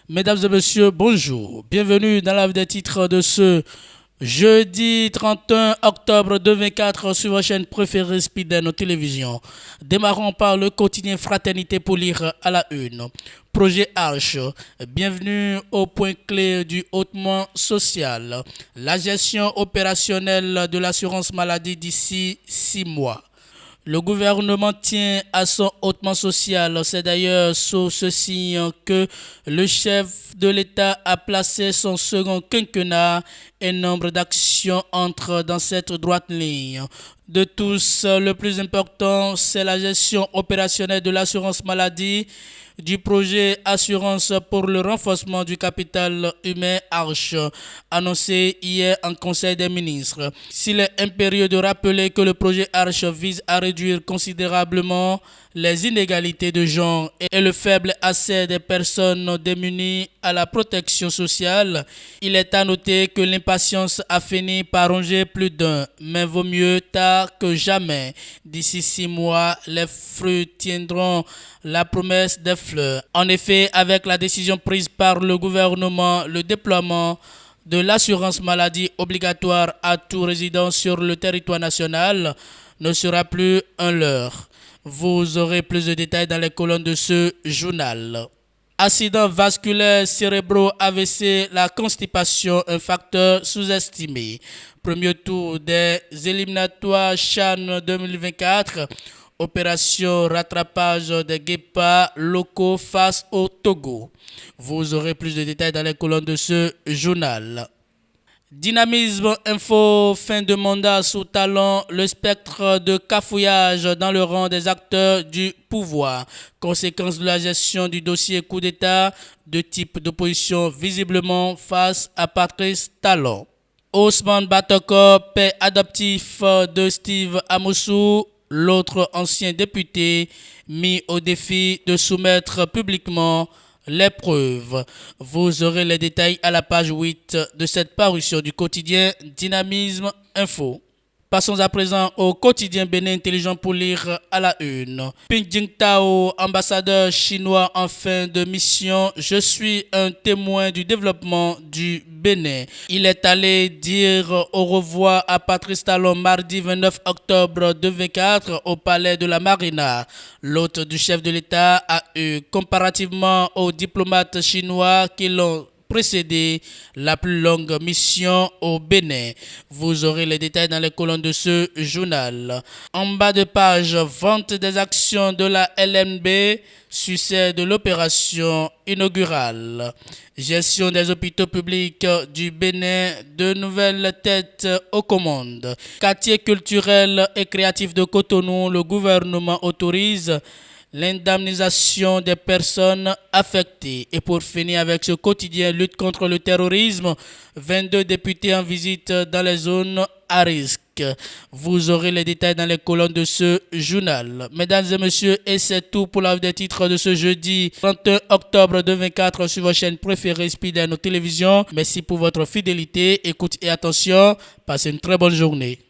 Mesdames et messieurs, bonjour. Bienvenue dans la des titres de ce jeudi 31 octobre 2024 sur votre chaîne préférée Speeden Télévision. Démarrons par le quotidien Fraternité pour lire à la une. Projet Arche. Bienvenue au point clé du hautement social. La gestion opérationnelle de l'assurance maladie d'ici 6 mois. Le gouvernement tient à son hautement social. C'est d'ailleurs sous ce signe que le chef de l'État a placé son second quinquennat et nombre d'actions entrent dans cette droite ligne. De tous, le plus important, c'est la gestion opérationnelle de l'assurance maladie, du projet Assurance pour le renforcement du capital humain Arche, annoncé hier en Conseil des ministres. S'il est impérieux de rappeler que le projet Arche vise à réduire considérablement les inégalités de genre et le faible accès des personnes démunies à la protection sociale, il est à noter que l'impatience a fini par ronger plus d'un, mais vaut mieux tard que jamais. D'ici 6 mois, les fruits tiendront la promesse des fleurs. En effet, avec la décision prise par le gouvernement, le déploiement de l'assurance maladie obligatoire à tout résident sur le territoire national ne sera plus un leurre. Vous aurez plus de détails dans les colonnes de ce journal. Accident vasculaire cérébraux AVC, la constipation, un facteur sous-estimé. Premier tour des éliminatoires CHAN 2024. Opération rattrapage des guépards locaux face au Togo. Vous aurez plus de détails dans les colonnes de ce journal. Dynamisme Info, fin de mandat sous talent, le spectre de cafouillage dans le rang des acteurs du pouvoir. Conséquence de la gestion du dossier coup d'État, de type d'opposition visiblement face à Patrice Talon. Ousmane Batoko, père adoptif de Steve Amoussou, l'autre ancien député, mis au défi de soumettre publiquement les preuves. Vous aurez les détails à la page 8 de cette parution du quotidien Dynamisme Info. Passons à présent au quotidien Bénin Intelligent pour lire à la une. Ping Jingtao, ambassadeur chinois en fin de mission, je suis un témoin du développement du Bénin. Il est allé dire au revoir à Patrice Talon mardi 29 octobre 2024 au palais de la Marina. L'hôte du chef de l'État a eu, comparativement aux diplomates chinois qui l'ont précédé, la plus longue mission au Bénin. Vous aurez les détails dans les colonnes de ce journal. En bas de page, vente des actions de la LNB, succès de l'opération inaugurale. Gestion des hôpitaux publics du Bénin, de nouvelles têtes aux commandes. Quartier culturel et créatif de Cotonou, le gouvernement autorise l'indemnisation des personnes affectées. Et pour finir avec ce quotidien lutte contre le terrorisme, 22 députés en visite dans les zones à risque. Vous aurez les détails dans les colonnes de ce journal. Mesdames et messieurs, et c'est tout pour la des titres de ce jeudi 31 octobre 2024 sur votre chaîne préférée Speeden Télévision. Merci pour votre fidélité, écoute et attention. Passez une très bonne journée.